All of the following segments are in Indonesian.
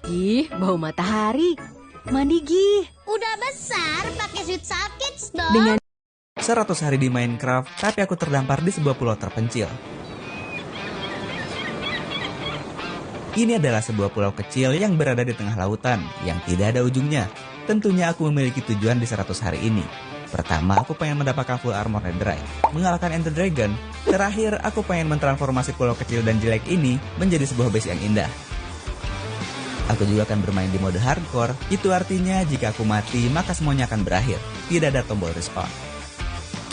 Ih, bau matahari. Mandi gih. Udah besar pakai Sweet Soft Kids dong. Dengan 100 hari di Minecraft, tapi aku terdampar di sebuah pulau terpencil. Ini adalah sebuah pulau kecil yang berada di tengah lautan, yang tidak ada ujungnya. Tentunya aku memiliki tujuan di 100 hari ini. Pertama, aku pengen mendapatkan full armor netherite, mengalahkan Ender Dragon. Terakhir, aku pengen mentransformasi pulau kecil dan jelek ini menjadi sebuah base yang indah. Aku juga akan bermain di mode hardcore, itu artinya jika aku mati maka semuanya akan berakhir, tidak ada tombol respawn.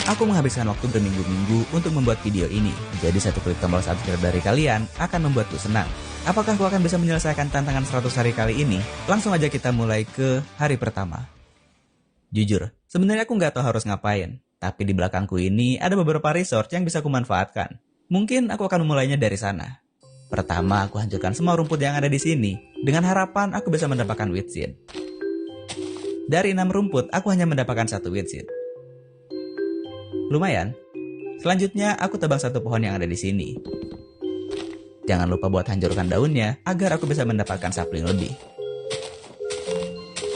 Aku menghabiskan waktu berminggu-minggu untuk membuat video ini, jadi satu klik tombol subscribe dari kalian akan membuatku senang. Apakah aku akan bisa menyelesaikan tantangan 100 hari kali ini? Langsung aja kita mulai ke hari pertama. Jujur, sebenarnya aku nggak tahu harus ngapain, tapi di belakangku ini ada beberapa resort yang bisa kumanfaatkan. Mungkin aku akan memulainya dari sana. Pertama, aku hancurkan semua rumput yang ada di sini, dengan harapan aku bisa mendapatkan wheat seed. Dari 6 rumput, aku hanya mendapatkan 1 wheat seed. Lumayan. Selanjutnya, aku tebang 1 pohon yang ada di sini. Jangan lupa buat hancurkan daunnya, agar aku bisa mendapatkan sapling lebih.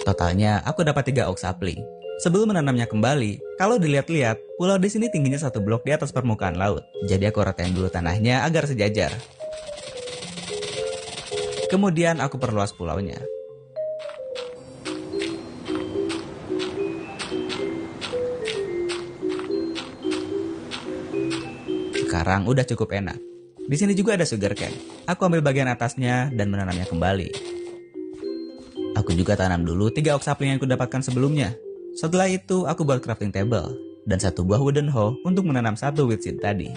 Totalnya, aku dapat 3 oak sapling. Sebelum menanamnya kembali, kalau dilihat-lihat, pulau di sini tingginya 1 blok di atas permukaan laut. Jadi aku ratain dulu tanahnya agar sejajar. Kemudian aku perluas pulaunya. Sekarang udah cukup enak. Di sini juga ada sugar cane. Aku ambil bagian atasnya dan menanamnya kembali. Aku juga tanam dulu 3 oak sapling yang aku dapatkan sebelumnya. Setelah itu aku buat crafting table dan 1 buah wooden hoe untuk menanam 1 wheat seed tadi.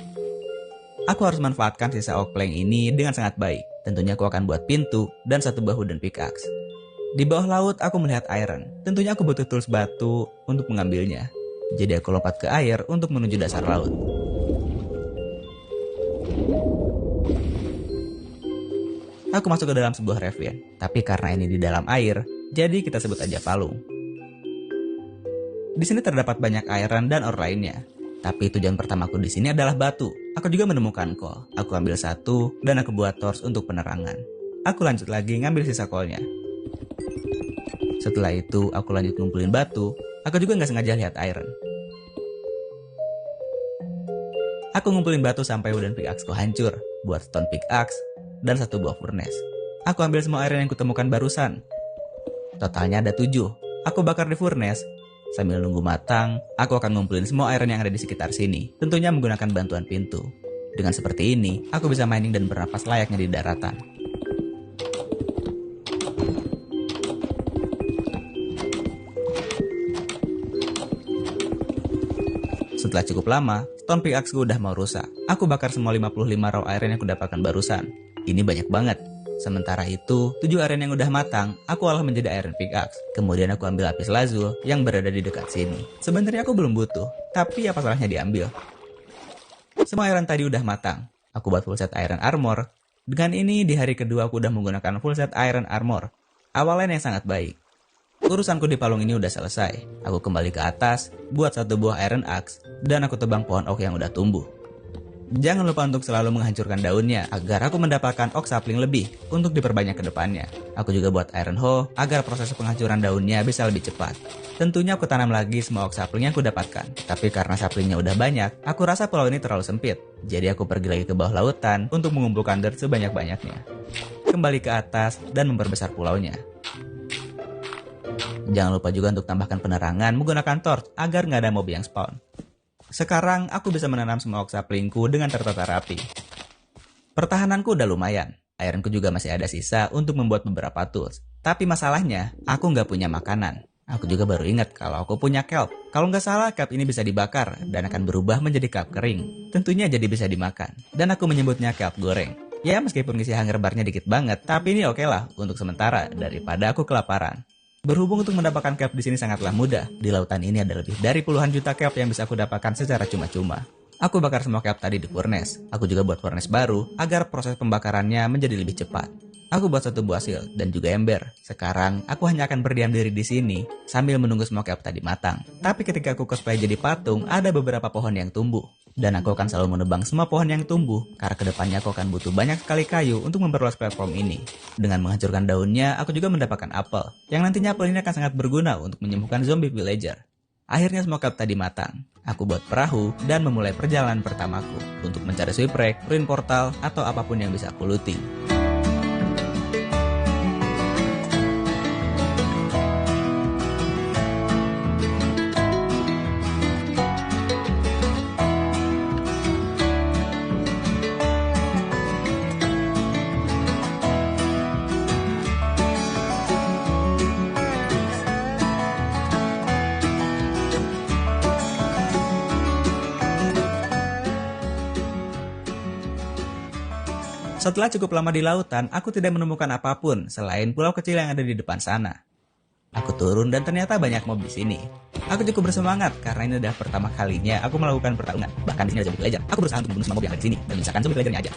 Aku harus manfaatkan sisa oak plank ini dengan sangat baik. Tentunya aku akan buat pintu dan 1 buah wooden pickaxe. Di bawah laut aku melihat iron. Tentunya aku butuh tools batu untuk mengambilnya. Jadi aku lompat ke air untuk menuju dasar laut. Aku masuk ke dalam sebuah ravine. Tapi karena ini di dalam air, jadi kita sebut aja palung. Di sini terdapat banyak iron dan ore lainnya. Tapi tujuan pertamaku di sini adalah batu. Aku juga menemukan coal. Aku ambil 1 dan aku buat torch untuk penerangan. Aku lanjut lagi ngambil sisa coalnya. Setelah itu aku lanjut ngumpulin batu. Aku juga nggak sengaja lihat iron. Aku ngumpulin batu sampai wooden pickaxe ku hancur. Buat stone pickaxe dan 1 buah furnace. Aku ambil semua iron yang kutemukan barusan. Totalnya ada 7. Aku bakar di furnace. Sambil nunggu matang, aku akan ngumpulin semua iron yang ada di sekitar sini, tentunya menggunakan bantuan pintu. Dengan seperti ini, aku bisa mining dan bernapas layaknya di daratan. Setelah cukup lama, stone pickaxe gue udah mau rusak. Aku bakar semua 55 raw iron yang aku dapatkan barusan. Ini banyak banget. Sementara itu, 7 iron yang udah matang, aku olah menjadi iron pickaxe. Kemudian aku ambil lapis lazuli yang berada di dekat sini. Sebenarnya aku belum butuh, tapi apa salahnya diambil. Semua iron tadi udah matang. Aku buat full set iron armor. Dengan ini, di hari kedua aku udah menggunakan full set iron armor. Awalan yang sangat baik. Urusanku di palung ini udah selesai. Aku kembali ke atas, buat 1 buah iron axe, dan aku tebang pohon oak yang udah tumbuh. Jangan lupa untuk selalu menghancurkan daunnya agar aku mendapatkan oak sapling lebih untuk diperbanyak ke depannya. Aku juga buat iron hoe agar proses penghancuran daunnya bisa lebih cepat. Tentunya aku tanam lagi semua oak sapling yang aku dapatkan. Tapi karena saplingnya udah banyak, aku rasa pulau ini terlalu sempit. Jadi aku pergi lagi ke bawah lautan untuk mengumpulkan dirt sebanyak-banyaknya. Kembali ke atas dan memperbesar pulaunya. Jangan lupa juga untuk tambahkan penerangan menggunakan torch agar nggak ada mob yang spawn. Sekarang aku bisa menanam semua oak saplingku dengan tertata rapi. Pertahananku udah lumayan. Ironku juga masih ada sisa untuk membuat beberapa tools. Tapi masalahnya, aku nggak punya makanan. Aku juga baru ingat kalau aku punya kelp. Kalau nggak salah, kelp ini bisa dibakar dan akan berubah menjadi kelp kering. Tentunya jadi bisa dimakan. Dan aku menyebutnya kelp goreng. Ya meskipun isi hunger bar-nya dikit banget, tapi ini oke lah untuk sementara daripada aku kelaparan. Berhubung untuk mendapatkan kelp di sini sangatlah mudah. Di lautan ini ada lebih dari puluhan juta kelp yang bisa aku dapatkan secara cuma-cuma. Aku bakar semua kelp tadi di furnace. Aku juga buat furnace baru agar proses pembakarannya menjadi lebih cepat. Aku buat satu buah shield dan juga ember. Sekarang aku hanya akan berdiam diri di sini sambil menunggu smoke up tadi matang. Tapi ketika aku cosplay jadi patung, ada beberapa pohon yang tumbuh. Dan aku akan selalu menebang semua pohon yang tumbuh, karena kedepannya aku akan butuh banyak sekali kayu untuk memperluas platform ini. Dengan menghancurkan daunnya, aku juga mendapatkan apel, yang nantinya apel ini akan sangat berguna untuk menyembuhkan zombie villager. Akhirnya smoke up tadi matang. Aku buat perahu dan memulai perjalanan pertamaku untuk mencari shipwreck, ruin portal, atau apapun yang bisa aku looting. Setelah cukup lama di lautan, aku tidak menemukan apapun selain pulau kecil yang ada di depan sana. Aku turun dan ternyata banyak mob di sini. Aku cukup bersemangat karena ini adalah pertama kalinya aku melakukan pertarungan. Bahkan di sini ada zombie villager. Aku berusaha untuk membunuh semua mob yang ada di sini dan menyisakan zombie villagernya aja.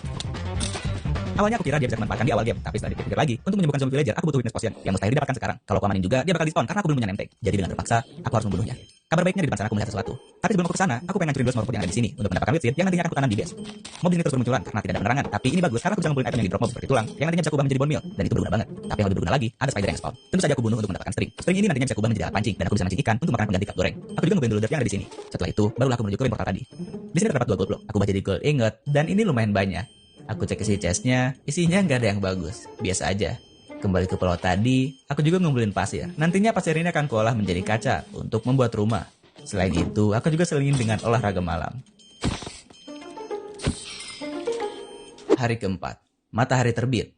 Awalnya aku kira dia bisa dimanfaatkan di awal game, tapi setelah dipikir lagi, untuk menyembuhkan zombie villager, aku butuh witness potion yang mustahil didapatkan sekarang. Kalau aku amanin juga, dia bakal dispon karena aku belum punya name tag. Jadi dengan terpaksa, aku harus membunuhnya. Kabar baiknya di depan sana aku melihat sesuatu. Tapi sebelum aku ke sana, aku pengen ngancurin dulu semua rumput yang ada di sini untuk mendapatkan wheat seed yang nantinya akan aku tanam di base. Mob di sini terus bermunculan karena tidak ada penerangan, tapi ini bagus karena aku bisa ngumpulin item yang di drop mob seperti tulang yang nantinya bisa aku ubah menjadi bone meal dan itu berguna banget. Tapi yang lebih berguna lagi, ada spider yang spawn. Tentu saja aku bunuh untuk mendapatkan string. String ini nantinya bisa aku ubah menjadi alat pancing dan aku bisa mancing ikan untuk makanan pengganti cup goreng. Aku juga ngumpulin dulu dirt yang ada di sini. Setelah itu, barulah aku menuju ke ruin portal tadi. Di sini terdapat 2 gold block. Aku ubah jadi gold ingot dan ini lumayan banyak. Aku cek isi chestnya, isinya nggak ada yang bagus, biasa aja. Kembali ke pulau tadi, aku juga ngumpulin pasir. Nantinya pasir ini akan kuolah menjadi kaca untuk membuat rumah. Selain itu, aku juga selingin dengan olahraga malam. Hari keempat, matahari terbit.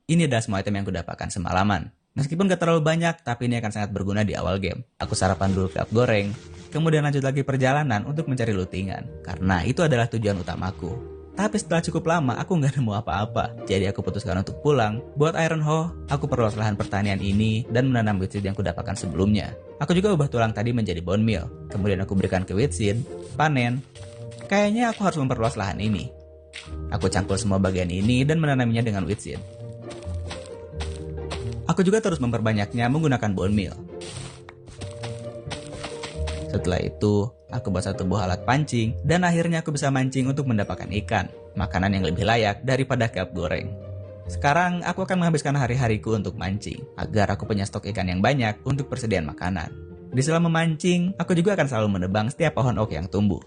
Ini adalah semua item yang kudapatkan semalaman. Meskipun gak terlalu banyak, tapi ini akan sangat berguna di awal game. Aku sarapan dulu cup goreng, kemudian lanjut lagi perjalanan untuk mencari lootingan. Karena itu adalah tujuan utamaku. Tapi setelah cukup lama, aku nggak nemu apa-apa. Jadi aku putuskan untuk pulang. Buat iron hoe, aku perluas lahan pertanian ini dan menanam wheat seed yang kudapatkan sebelumnya. Aku juga ubah tulang tadi menjadi bone meal. Kemudian aku berikan ke wheat seed, panen. Kayaknya aku harus memperluas lahan ini. Aku cangkul semua bagian ini dan menanaminya dengan wheat seed. Aku juga terus memperbanyaknya menggunakan bone meal. Setelah itu, aku buat satu buah alat pancing, dan akhirnya aku bisa mancing untuk mendapatkan ikan, makanan yang lebih layak daripada cup goreng. Sekarang, aku akan menghabiskan hari-hariku untuk mancing, agar aku punya stok ikan yang banyak untuk persediaan makanan. Di selama memancing, aku juga akan selalu menebang setiap pohon oak yang tumbuh.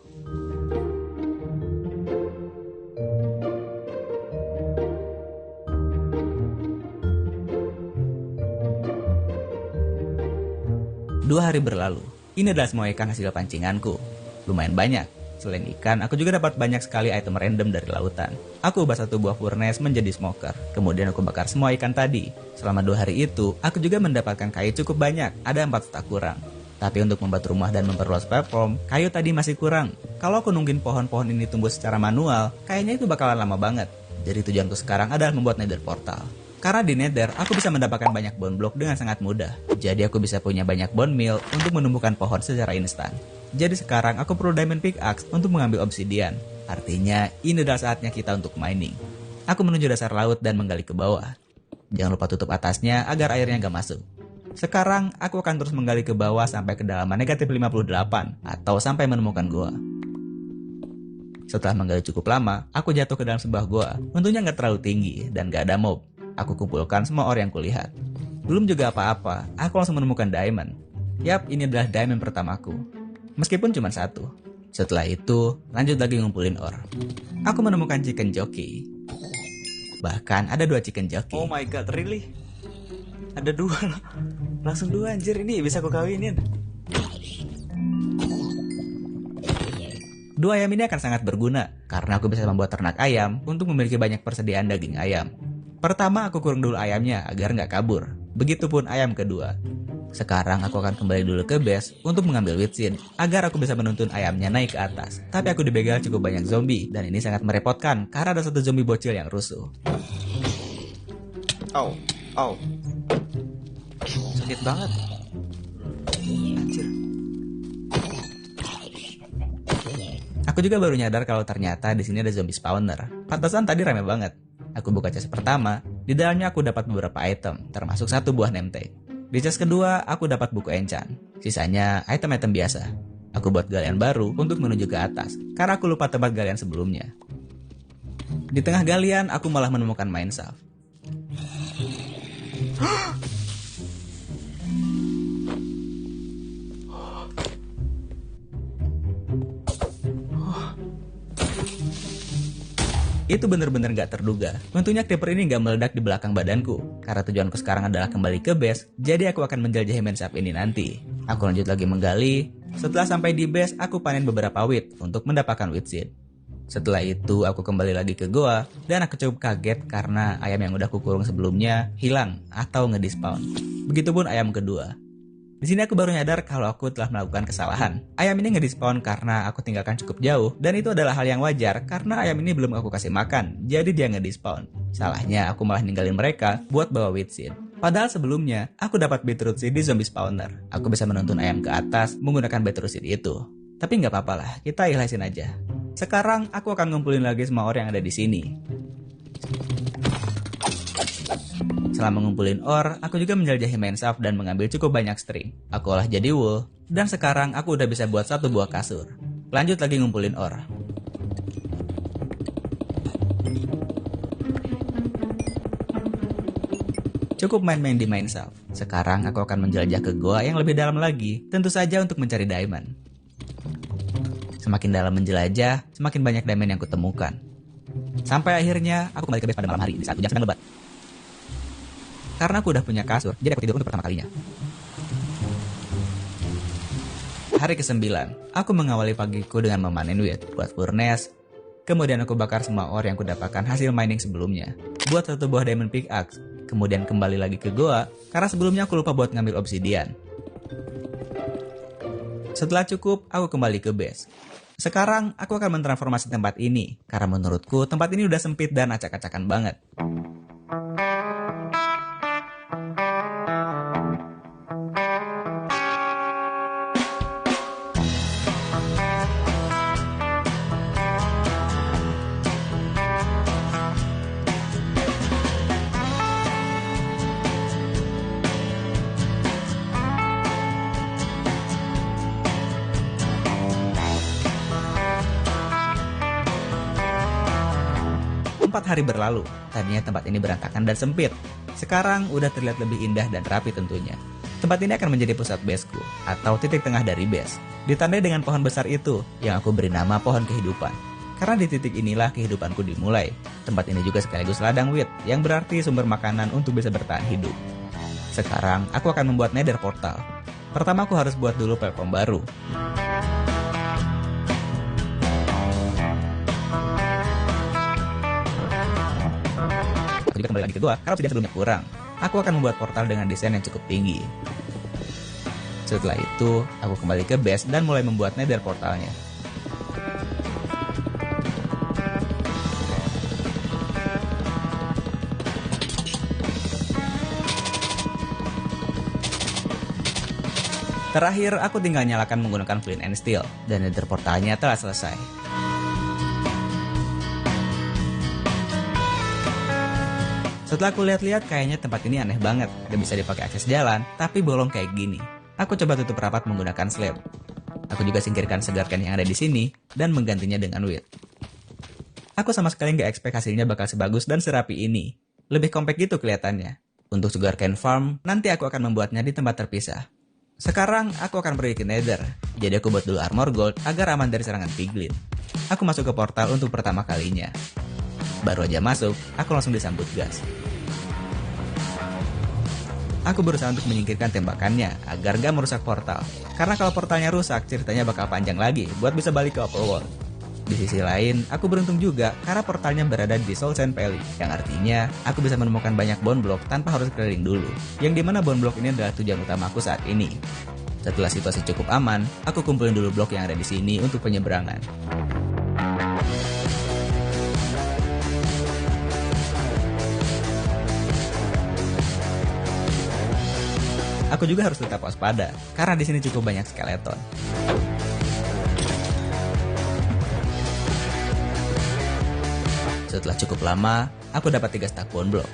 Dua hari berlalu. Ini adalah semua ikan hasil pancinganku. Lumayan banyak. Selain ikan, aku juga dapat banyak sekali item random dari lautan. Aku ubah satu buah furnace menjadi smoker. Kemudian aku bakar semua ikan tadi. Selama 2 hari itu, aku juga mendapatkan kayu cukup banyak. Ada 4 stak kurang. Tapi untuk membuat rumah dan memperluas platform, kayu tadi masih kurang. Kalau aku nungguin pohon-pohon ini tumbuh secara manual, kayaknya itu bakalan lama banget. Jadi tujuanku sekarang adalah membuat nether portal. Karena di nether, aku bisa mendapatkan banyak bone block dengan sangat mudah. Jadi aku bisa punya banyak bone meal untuk menumbuhkan pohon secara instan. Jadi sekarang aku perlu diamond pickaxe untuk mengambil obsidian. Artinya, ini adalah saatnya kita untuk mining. Aku menuju dasar laut dan menggali ke bawah. Jangan lupa tutup atasnya agar airnya gak masuk. Sekarang, aku akan terus menggali ke bawah sampai kedalaman negatif 58 atau sampai menemukan gua. Setelah menggali cukup lama, aku jatuh ke dalam sebuah gua. Untungnya gak terlalu tinggi dan gak ada mob. Aku kumpulkan semua ore yang kulihat. Belum juga apa-apa, aku langsung menemukan diamond. Yap, ini adalah diamond pertamaku. Meskipun cuma 1. Setelah itu, lanjut lagi ngumpulin ore. Aku menemukan chicken jockey. Bahkan ada 2 chicken jockey. Oh my god, really? Ada 2 loh. Langsung 2 anjir, ini bisa aku kawinin. 2 ayam ini akan sangat berguna, karena aku bisa membuat ternak ayam untuk memiliki banyak persediaan daging ayam. Pertama, aku kurung dulu ayamnya agar nggak kabur. Begitupun ayam kedua. Sekarang aku akan kembali dulu ke base untuk mengambil wheat seed agar aku bisa menuntun ayamnya naik ke atas. Tapi aku dibegal cukup banyak zombie dan ini sangat merepotkan karena ada satu zombie bocil yang rusuh. Au, au. Sakit banget. Anjir. Aku juga baru nyadar kalau ternyata di sini ada zombie spawner. Pantesan tadi rame banget. Aku buka chest pertama, Di dalamnya aku dapat beberapa item, termasuk satu buah name tag. Di chest kedua, aku dapat buku enchant. Sisanya item-item biasa. Aku buat galian baru untuk menuju ke atas, karena aku lupa tempat galian sebelumnya. Di tengah galian, aku malah menemukan mine shaft. Itu bener-bener gak terduga. Untungnya creeper ini gak meledak di belakang badanku. Karena tujuanku sekarang adalah kembali ke base, jadi aku akan menjelajahi mine shaft ini nanti. Aku lanjut lagi menggali. Setelah sampai di base, aku panen beberapa wheat untuk mendapatkan wheat seed. Setelah itu, aku kembali lagi ke goa, dan aku cukup kaget karena ayam yang udah kukurung sebelumnya hilang atau ngedespawn. Begitupun ayam kedua. Di sini aku baru nyadar kalau aku telah melakukan kesalahan. Ayam ini ngedespawn karena aku tinggalkan cukup jauh, dan itu adalah hal yang wajar karena ayam ini belum aku kasih makan, jadi dia ngedespawn. Salahnya aku malah ninggalin mereka buat bawa wheat seed. Padahal sebelumnya, aku dapat beetroot seed di zombie spawner. Aku bisa menuntun ayam ke atas menggunakan beetroot seed itu. Tapi nggak apa-apa lah, kita ikhlasin aja. Sekarang aku akan ngumpulin lagi semua ore yang ada di sini. Setelah mengumpulin ore, aku juga menjelajahi mine shaft dan mengambil cukup banyak string. Aku olah jadi wool, dan sekarang aku udah bisa buat satu buah kasur. Lanjut lagi ngumpulin ore. Cukup main-main di mine shaft. Sekarang aku akan menjelajah ke goa yang lebih dalam lagi, tentu saja untuk mencari diamond. Semakin dalam menjelajah, semakin banyak diamond yang kutemukan. Sampai akhirnya, aku kembali ke base pada malam hari di saat hujan sedang lebat. Karena aku udah punya kasur, jadi aku tidur untuk pertama kalinya. Hari ke-9, aku mengawali pagiku dengan memanen wheat buat furnace. Kemudian aku bakar semua ore yang kudapatkan hasil mining sebelumnya. Buat satu buah diamond pickaxe. Kemudian kembali lagi ke goa, karena sebelumnya aku lupa buat ngambil obsidian. Setelah cukup, aku kembali ke base. Sekarang, aku akan mentransformasi tempat ini, karena menurutku tempat ini udah sempit dan acak-acakan banget. Hari berlalu, tadinya tempat ini berantakan dan sempit. Sekarang udah terlihat lebih indah dan rapi tentunya. Tempat ini akan menjadi pusat baseku, atau titik tengah dari base. Ditandai dengan pohon besar itu, yang aku beri nama pohon kehidupan. Karena di titik inilah kehidupanku dimulai. Tempat ini juga sekaligus ladang wheat, yang berarti sumber makanan untuk bisa bertahan hidup. Sekarang, aku akan membuat nether portal. Pertama aku harus buat dulu platform baru. Juga kembali lagi ke goa, karena obsidian sebelumnya kurang. Aku akan membuat portal dengan desain yang cukup tinggi. Setelah itu, aku kembali ke base dan mulai membuat nether portalnya. Terakhir, aku tinggal nyalakan menggunakan flint and steel, dan nether portalnya telah selesai. Setelah aku lihat-lihat, kayaknya tempat ini aneh banget. Gak bisa dipakai akses jalan, tapi bolong kayak gini. Aku coba tutup rapat menggunakan slab. Aku juga singkirkan segarkan yang ada di sini, dan menggantinya dengan wheat. Aku sama sekali gak expect hasilnya bakal sebagus dan serapi ini. Lebih compact gitu kelihatannya. Untuk sugarcane farm, nanti aku akan membuatnya di tempat terpisah. Sekarang, aku akan pergi ke nether. Jadi aku buat dulu armor gold agar aman dari serangan piglin. Aku masuk ke portal untuk pertama kalinya. Baru aja masuk, aku langsung disambut gas. Aku berusaha untuk menyingkirkan tembakannya agar gak merusak portal. Karena kalau portalnya rusak, ceritanya bakal panjang lagi buat bisa balik ke overworld. Di sisi lain, aku beruntung juga karena portalnya berada di Soul Sand Valley, yang artinya aku bisa menemukan banyak bone block tanpa harus keliling dulu. Yang dimana bone block ini adalah tujuan utamaku saat ini. Setelah situasi cukup aman, aku kumpulin dulu blok yang ada di sini untuk penyeberangan. Aku juga harus tetap waspada, karena di sini cukup banyak skeleton. Setelah cukup lama, aku dapat 3 stack bone block.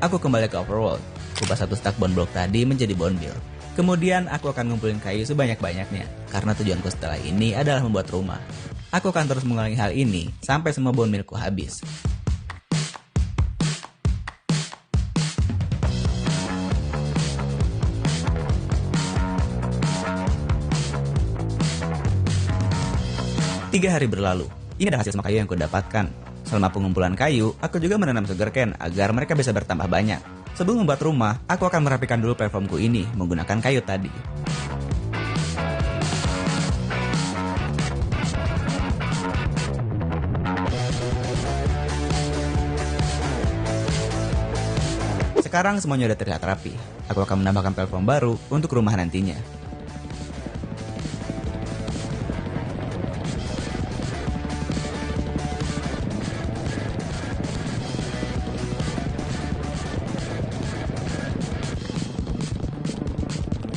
Aku kembali ke overworld. Ubah satu stack bone block tadi menjadi bone meal. Kemudian aku akan ngumpulin kayu sebanyak-banyaknya, karena tujuanku setelah ini adalah membuat rumah. Aku akan terus mengulangi hal ini sampai semua bone mealku habis. Tiga hari berlalu. Ini adalah hasil semua kayu yang kudapatkan. Selama pengumpulan kayu, aku juga menanam sugarcane agar mereka bisa bertambah banyak. Sebelum membuat rumah, aku akan merapikan dulu platformku ini menggunakan kayu tadi. Sekarang semuanya udah terlihat rapi. Aku akan menambahkan platform baru untuk rumah nantinya.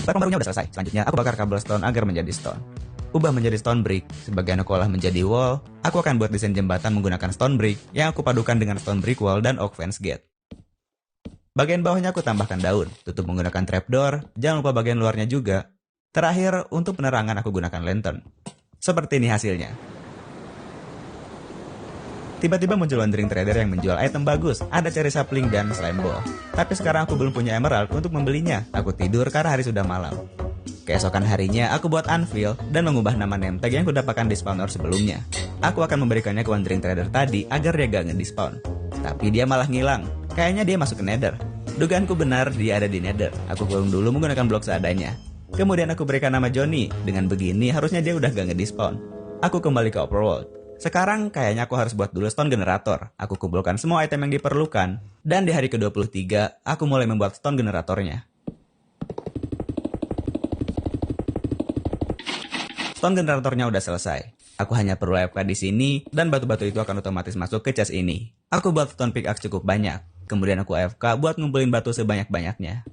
Platform barunya udah selesai. Selanjutnya aku bakar cobblestone agar menjadi stone. Ubah menjadi stone brick, sebagian aku olah menjadi wall. Aku akan buat desain jembatan menggunakan stone brick yang aku padukan dengan stone brick wall dan oak fence gate. Bagian bawahnya aku tambahkan daun, tutup menggunakan trapdoor, jangan lupa bagian luarnya juga. Terakhir, untuk penerangan aku gunakan lantern. Seperti ini hasilnya. Tiba-tiba muncul wandering trader yang menjual item bagus, ada cherry sapling dan slime ball. Tapi sekarang aku belum punya emerald untuk membelinya. Aku tidur karena hari sudah malam. Keesokan harinya, aku buat anvil dan mengubah nama name tag yang kudapatkan di spawner sebelumnya. Aku akan memberikannya ke wandering trader tadi agar dia gak nge-despawn. Tapi dia malah ngilang. Kayaknya dia masuk ke nether. Dugaanku benar, dia ada di nether. Aku kurung dulu menggunakan blok seadanya. Kemudian aku berikan nama Johnny. Dengan begini, harusnya dia udah gak nge-despawn. Aku kembali ke overworld. Sekarang kayaknya aku harus buat dulu stone generator. Aku kumpulkan semua item yang diperlukan. Dan di hari ke-23, aku mulai membuat stone generatornya. Stone generatornya udah selesai. Aku hanya perlu AFK di sini, dan batu-batu itu akan otomatis masuk ke chest ini. Aku buat stone pickaxe cukup banyak. Kemudian aku AFK buat ngumpulin batu sebanyak-banyaknya.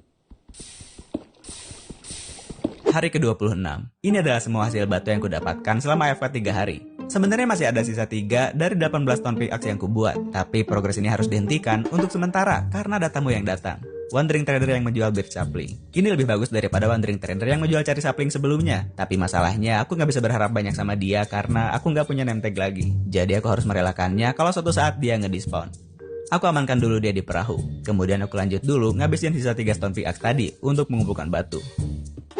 Hari ke-26. Ini adalah semua hasil batu yang kudapatkan selama AFK 3 hari. Sebenarnya masih ada sisa 3 dari 18 stone pickaxe yang kubuat, tapi progres ini harus dihentikan untuk sementara karena ada tamu yang datang. Wandering trader yang menjual birch sapling. Ini lebih bagus daripada wandering trader yang menjual cherry sapling sebelumnya. Tapi masalahnya aku nggak bisa berharap banyak sama dia karena aku nggak punya name tag lagi. Jadi aku harus merelakannya kalau suatu saat dia nge-despawn. Aku amankan dulu dia di perahu. Kemudian aku lanjut dulu ngabisin sisa 3 stone pickaxe tadi untuk mengumpulkan batu.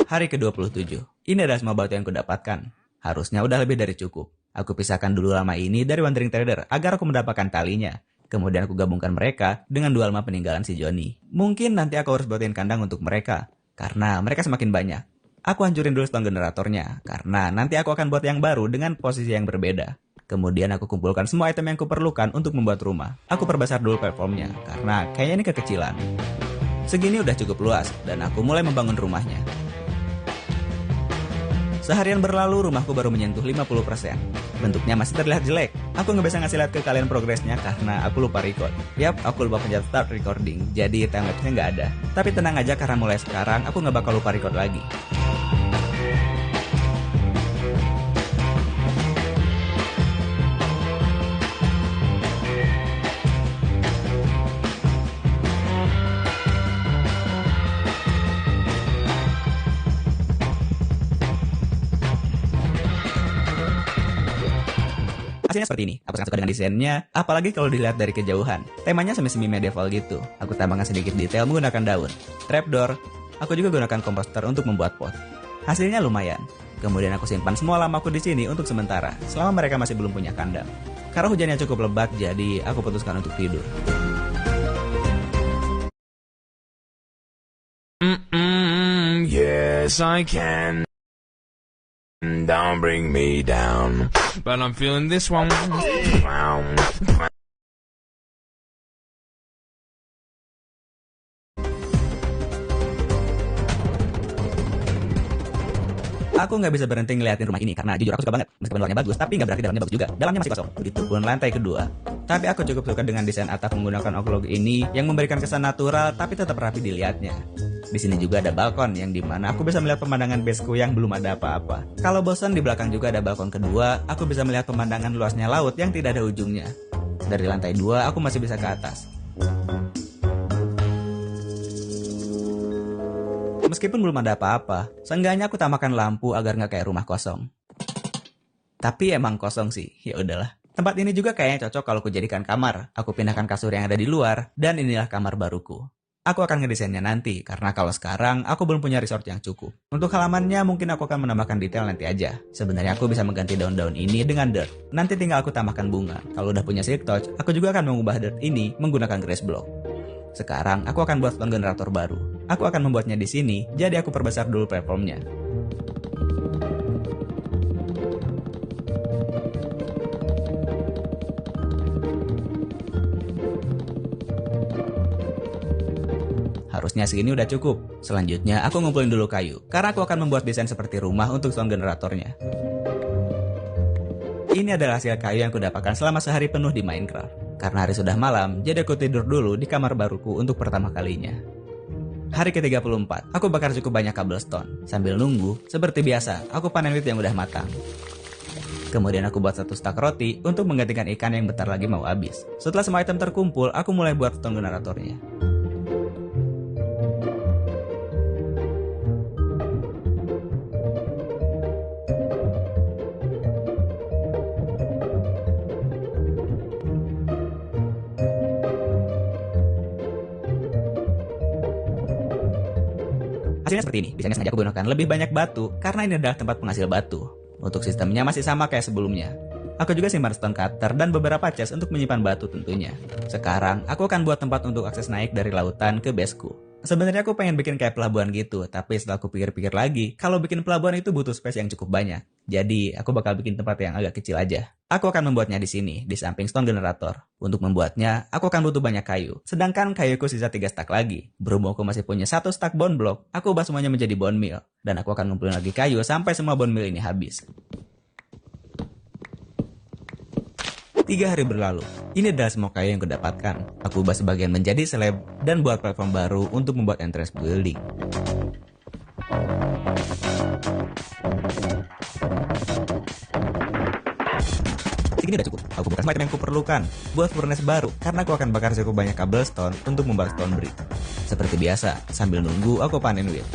Hari ke-27. Ini adalah semua batu yang kudapatkan. Harusnya udah lebih dari cukup. Aku pisahkan dulu lama ini dari wandering trader agar aku mendapatkan talinya. Kemudian aku gabungkan mereka dengan 2 alma peninggalan si Johnny. Mungkin nanti aku harus buatin kandang untuk mereka, karena mereka semakin banyak. Aku hancurin dulu stone generatornya, karena nanti aku akan buat yang baru dengan posisi yang berbeda. Kemudian aku kumpulkan semua item yang kuperlukan untuk membuat rumah. Aku perbesar dulu platformnya, karena kayaknya ini kekecilan. Segini udah cukup luas, dan aku mulai membangun rumahnya. Seharian berlalu, rumahku baru menyentuh 50%. Bentuknya masih terlihat jelek. Aku nggak bisa ngasih lihat ke kalian progresnya karena aku lupa record. Yap, aku lupa pencet start recording, jadi timelapse-nya nggak ada. Tapi tenang aja karena mulai sekarang aku nggak bakal lupa record lagi. Hasilnya seperti ini. Aku sangat suka dengan desainnya, apalagi kalau dilihat dari kejauhan. Temanya semi-semi medieval gitu. Aku tambahkan sedikit detail menggunakan daun. Trapdoor. Aku juga gunakan komposter untuk membuat pot. Hasilnya lumayan. Kemudian aku simpan semua lamaku di sini untuk sementara, selama mereka masih belum punya kandang. Karena hujannya cukup lebat, jadi aku putuskan untuk tidur. Yes, I can. Don't bring me down. But I'm feeling this one. Aku nggak bisa berhenti ngeliatin rumah ini karena jujur aku suka banget. Meskipun luarnya bagus, tapi nggak berarti dalamnya bagus juga. Dalamnya masih kosong. Begitupun lantai kedua. Tapi aku cukup suka dengan desain atap menggunakan oak ini yang memberikan kesan natural tapi tetap rapi dilihatnya. Di sini juga ada balkon yang dimana aku bisa melihat pemandangan baseku yang belum ada apa-apa. Kalau bosan, di belakang juga ada balkon kedua. Aku bisa melihat pemandangan luasnya laut yang tidak ada ujungnya. Dari lantai 2 aku masih bisa ke atas. Meskipun belum ada apa-apa, seenggaknya aku tambahkan lampu agar nggak kayak rumah kosong. Tapi emang kosong sih, ya udahlah. Tempat ini juga kayaknya cocok kalau aku jadikan kamar. Aku pindahkan kasur yang ada di luar, dan inilah kamar baruku. Aku akan ngedesainnya nanti, karena kalau sekarang aku belum punya resort yang cukup. Untuk halamannya mungkin aku akan menambahkan detail nanti aja. Sebenarnya aku bisa mengganti daun-daun ini dengan dirt. Nanti tinggal aku tambahkan bunga. Kalau udah punya silk touch, aku juga akan mengubah dirt ini menggunakan grass block. Sekarang aku akan buat stone generator baru. Aku akan membuatnya di sini, jadi aku perbesar dulu platformnya. Harusnya segini udah cukup. Selanjutnya aku ngumpulin dulu kayu, karena aku akan membuat desain seperti rumah untuk stone generatornya. Ini adalah hasil kayu yang aku dapatkan selama sehari penuh di Minecraft. Karena hari sudah malam, jadi aku tidur dulu di kamar baruku untuk pertama kalinya. Hari ke-34, aku bakar cukup banyak cobblestone. Sambil nunggu, seperti biasa, aku panen wheat yang udah matang. Kemudian aku buat 1 stak roti untuk menggantikan ikan yang bentar lagi mau habis. Setelah semua item terkumpul, aku mulai buat stone generatornya. Hasilnya seperti ini. Biasanya sengaja aku gunakan lebih banyak batu karena ini adalah tempat penghasil batu. Untuk sistemnya masih sama kayak sebelumnya. Aku juga simpan stone cutter dan beberapa chest untuk menyimpan batu tentunya. Sekarang aku akan buat tempat untuk akses naik dari lautan ke baseku. Sebenarnya aku pengen bikin kayak pelabuhan gitu, tapi setelah aku pikir-pikir lagi, kalau bikin pelabuhan itu butuh space yang cukup banyak. Jadi, aku bakal bikin tempat yang agak kecil aja. Aku akan membuatnya di sini, di samping stone generator. Untuk membuatnya, aku akan butuh banyak kayu. Sedangkan kayuku sisa 3 stak lagi. Berhubung aku masih punya 1 stak bone block, aku ubah semuanya menjadi bone meal. Dan aku akan ngumpulin lagi kayu sampai semua bone meal ini habis. 3 hari berlalu. Ini adalah semua kayu yang kudapatkan. Aku ubah sebagian menjadi slab dan buat platform baru untuk membuat entrance building. Segini udah cukup. Aku buka semua item yang kuperlukan. Buat furnace baru, karena aku akan bakar cukup banyak cobblestone untuk membuat stone brick. Seperti biasa, sambil nunggu aku panen wheat.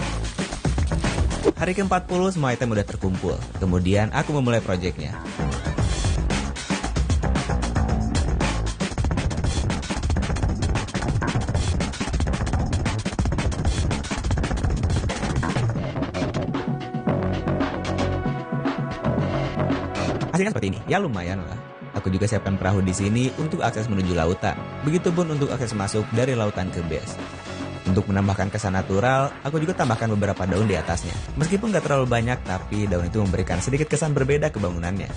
Hari ke-40 semua item udah terkumpul. Kemudian aku memulai projectnya. Hasilnya seperti ini, ya lumayan lah. Aku juga siapkan perahu di sini untuk akses menuju lautan. Begitupun untuk akses masuk dari lautan ke base. Untuk menambahkan kesan natural, aku juga tambahkan beberapa daun di atasnya. Meskipun gak terlalu banyak, tapi daun itu memberikan sedikit kesan berbeda ke bangunannya.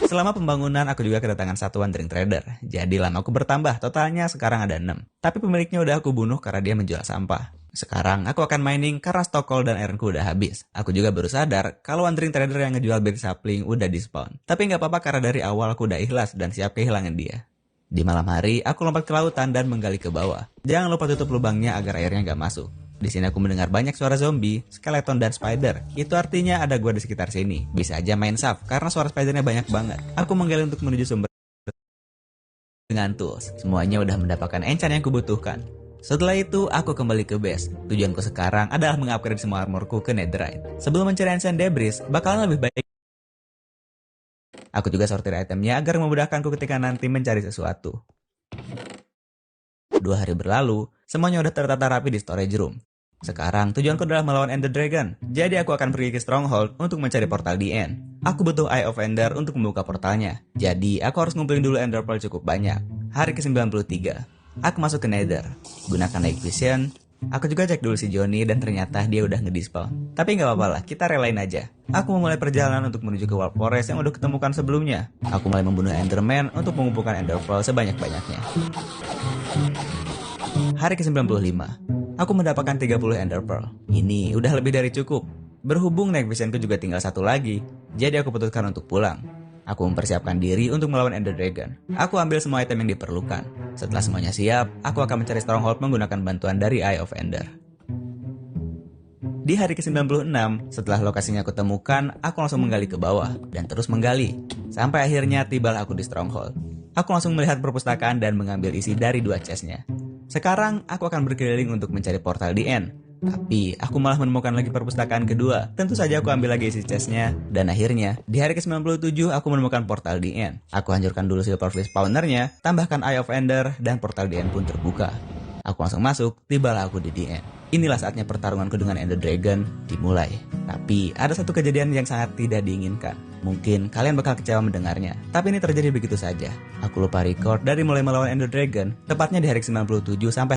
Selama pembangunan, aku juga kedatangan 1 wandering trader. Jadi lama aku bertambah, totalnya sekarang ada 6. Tapi pemiliknya udah aku bunuh karena dia menjual sampah. Sekarang aku akan mining karena stok coal dan ironku udah habis. Aku juga baru sadar kalau wandering trader yang ngejual berry sapling udah di spawn. Tapi nggak apa-apa karena dari awal aku udah ikhlas dan siap kehilangan dia. Di malam hari, aku lompat ke lautan dan menggali ke bawah. Jangan lupa tutup lubangnya agar airnya nggak masuk. Di sini aku mendengar banyak suara zombie, skeleton, dan spider. Itu artinya ada gua di sekitar sini. Bisa aja main saf karena suara spidernya banyak banget. Aku menggali untuk menuju sumber dengan tools. Semuanya udah mendapatkan enchant yang kubutuhkan. Setelah itu, aku kembali ke base. Tujuanku sekarang adalah mengupgrade semua armorku ke netherite. Sebelum mencari ancient debris, bakalan lebih baik aku juga sortir itemnya agar memudahkanku ketika nanti mencari sesuatu. 2 hari berlalu, semuanya udah tertata rapi di storage room. Sekarang tujuanku adalah melawan Ender Dragon. Jadi aku akan pergi ke Stronghold untuk mencari portal di end. Aku butuh Eye of Ender untuk membuka portalnya. Jadi aku harus ngumpulin dulu Ender Pearl cukup banyak. Hari ke-93. Aku masuk ke Nether, gunakan Night Vision. Aku juga cek dulu si Johnny dan ternyata dia udah ngedispawn. Tapi nggak apa-apa lah, kita relain aja. Aku memulai perjalanan untuk menuju ke Warp Forest yang udah ketemukan sebelumnya. Aku mulai membunuh Enderman untuk mengumpulkan Ender Pearl sebanyak-banyaknya. Hari ke-95, aku mendapatkan 30 Ender Pearl. Ini udah lebih dari cukup. Berhubung Night Visionku juga tinggal 1 lagi, jadi aku putuskan untuk pulang. Aku mempersiapkan diri untuk melawan Ender Dragon. Aku ambil semua item yang diperlukan. Setelah semuanya siap, aku akan mencari Stronghold menggunakan bantuan dari Eye of Ender. Di hari ke-96, setelah lokasinya aku temukan, aku langsung menggali ke bawah, dan terus menggali. Sampai akhirnya tibalah aku di Stronghold. Aku langsung melihat perpustakaan dan mengambil isi dari 2 chestnya. Sekarang, aku akan berkeliling untuk mencari portal di end. Tapi aku malah menemukan lagi perpustakaan kedua. Tentu saja aku ambil lagi isi chestnya. Dan akhirnya, di hari ke-97 aku menemukan portal The End. Aku hancurkan dulu Silverfish Spawnernya, tambahkan Eye of Ender, dan portal The End pun terbuka. Aku langsung masuk, tibalah aku di The End. Inilah saatnya pertarunganku dengan Ender Dragon dimulai. Tapi ada satu kejadian yang sangat tidak diinginkan. Mungkin kalian bakal kecewa mendengarnya, tapi ini terjadi begitu saja. Aku lupa record dari mulai melawan Ender Dragon, tepatnya di hari ke-97 sampai